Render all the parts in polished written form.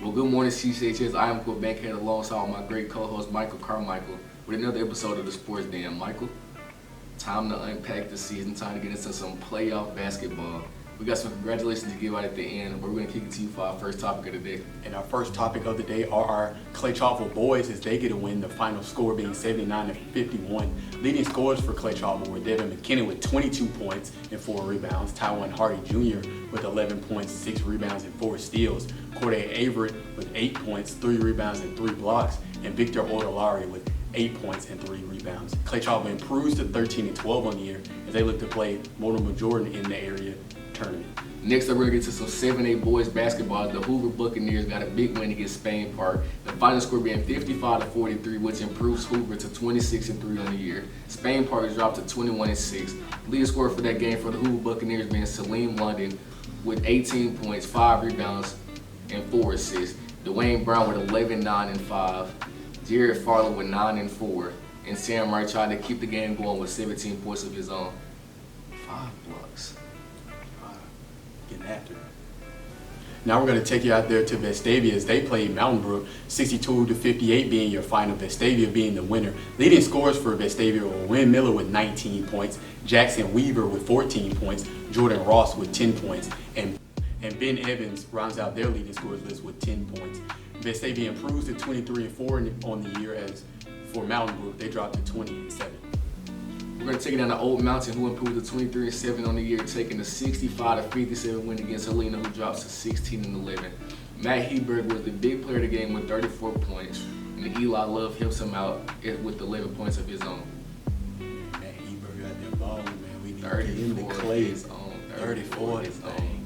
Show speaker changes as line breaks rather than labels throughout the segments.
Well, good morning, CCHS. I am Quinn back here alongside my great co-host Michael Carmichael with another episode of the Sports Den. Michael, time to unpack the season, time to get into some playoff basketball. We got some congratulations to give out at the end, but we're going to kick it to you for our first topic of the day.
And our first topic of the day are our Clay-Chalkville boys as they get a win, the final score being 79-51. Leading scorers for Clay-Chalkville were Devin McKinnon with 22 points and 4 rebounds, Tywin Hardy Jr. with 11 points, 6 rebounds, and 4 steals, Corday Averett with 8 points, 3 rebounds, and 3 blocks, and Victor Odolari with 8 points and 3 rebounds. Clay-Chalkville improves to 13-12 on the year as they look to play Mortimer Jordan in the area tournament.
Next up, we're going to get to some 7A boys basketball. The Hoover Buccaneers got a big win against Spain Park. The final score being 55-43, which improves Hoover to 26-3 on the year. Spain Park dropped to 21-6. Leading scorer for that game for the Hoover Buccaneers being Salim London with 18 points, 5 rebounds, and 4 assists. Dwayne Brown with 11, 9, and 5. Jared Farley with 9 and 4. And Sam Wright tried to keep the game going with 17 points of his own. 5 blocks.
Getting after it. Now we're going to take you out there to Vestavia as they play Mountain Brook, 62-58 being your final, Vestavia being the winner. Leading scorers for Vestavia were Wynn Miller with 19 points, Jackson Weaver with 14 points, Jordan Ross with 10 points, and Ben Evans rounds out their leading scorers list with 10 points. Vestavia improves to 23-4 on the year as for Mountain Brook, they dropped to 20-7.
We're going to take it down to Old Mountain, who improved to 23-7 on the year, taking a 65-57 win against Helena, who drops to 16-11. Matt Heberg was the big player of the game with 34 points, and Eli Love helps him out with 11 points of his own.
Matt Heberg got that ball, man. We need
34
to Clay.
his own.
34 his own.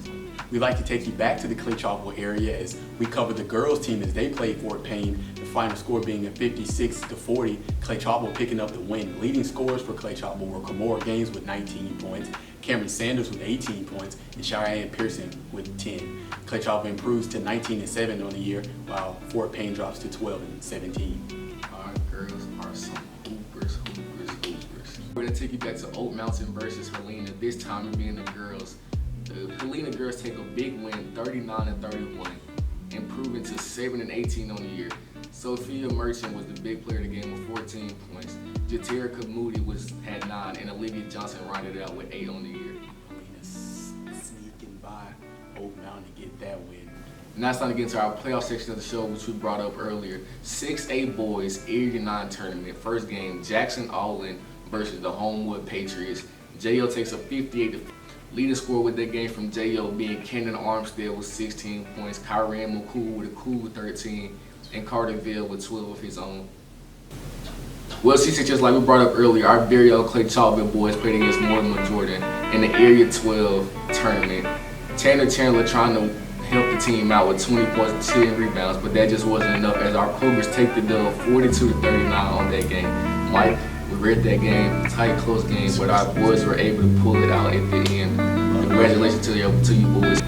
We'd like to take you back to the Clay-Chalkville area as we cover the girls team as they played Fort Payne. The final score being a 56-40, Clay-Chalkville picking up the win. Leading scorers for Clay-Chalkville were Kamora Gaines with 19 points, Cameron Sanders with 18 points, and Cheyenne Pearson with 10. Clay-Chalkville improves to 19-7 on the year, while Fort Payne drops to 12-17.
Our girls are some hoopers. We're going to take you back to Old Mountain versus Helena, this time it being the girls. The Helena girls take a big win, 39-31, improving to 7-18 on the year. Sophia Merchant was the big player of the game with 14 points. Jaterica Moody had 9, and Olivia Johnson rounded it out with 8 on the year.
Helena sneaking by Old Mountain to get that win.
Now it's time to get into our playoff section of the show, which we brought up earlier. 6A boys, 89 tournament. First game, Jackson Allen versus the Homewood Patriots. J.O. takes a 58-50. Leading scorer with that game from J.O. being Kendon Armstead with 16 points, Kyran McCool with a cool 13, and Carterville with 12 of his own. Well, CCHS, like we brought up earlier, our very own Clay-Chalkville boys played against Mortimer Jordan in the Area 12 tournament. Tanner Chandler trying to help the team out with 20 points and 10 rebounds, but that just wasn't enough as our Cougars take the dub 42-39 on that game. Mike, we read that game, tight, close game, but our boys were able to pull it out at the end. Congratulations to you boys.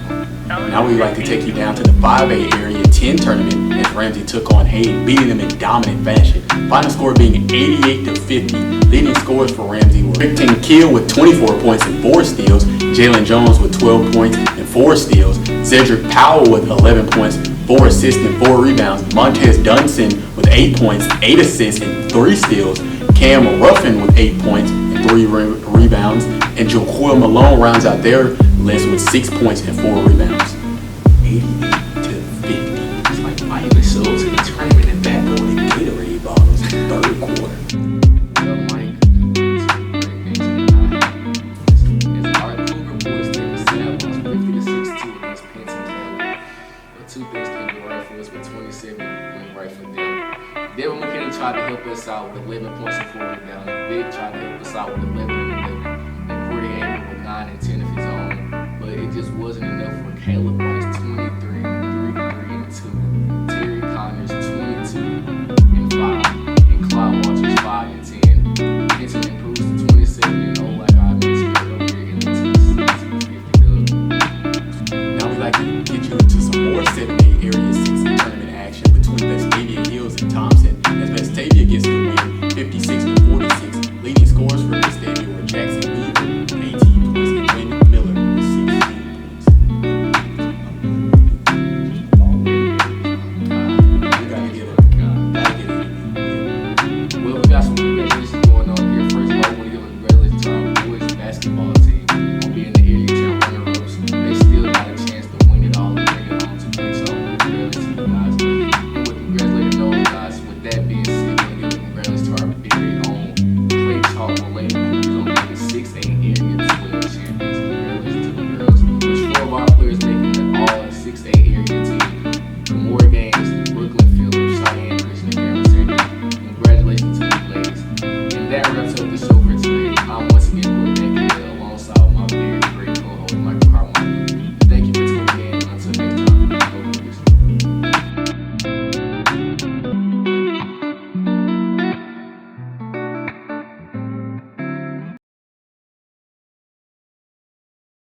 Now we'd like to take you down to the 5A Area 10 tournament as Ramsey took on Hayden, beating them in dominant fashion. Final score being 88-50. Leading scorers for Ramsey were Rick Keel with 24 points and 4 steals, Jalen Jones with 12 points and 4 steals, Cedric Powell with 11 points, 4 assists and 4 rebounds, Montez Dunson with 8 points, 8 assists and 3 steals, Cam Ruffin with 8 points and 3 rebounds, and Joaquil Malone rounds out their list with 6 points and 4 rebounds. 88-50.
It's like Miami sold to the tournament and back on
the Gatorade bottles in the third quarter.
Well, Mike, as our Cougar boys take a sad loss 50-62 against Penton. But 2 things came to right for us, but 27 went right for them. Devin McKinnon tried to help us out with 11 points and 4 rebounds. Vic tried to help us out with 11 and 11. And Cordy Anger with 9 and 10 of his own. But it just wasn't enough for Caleb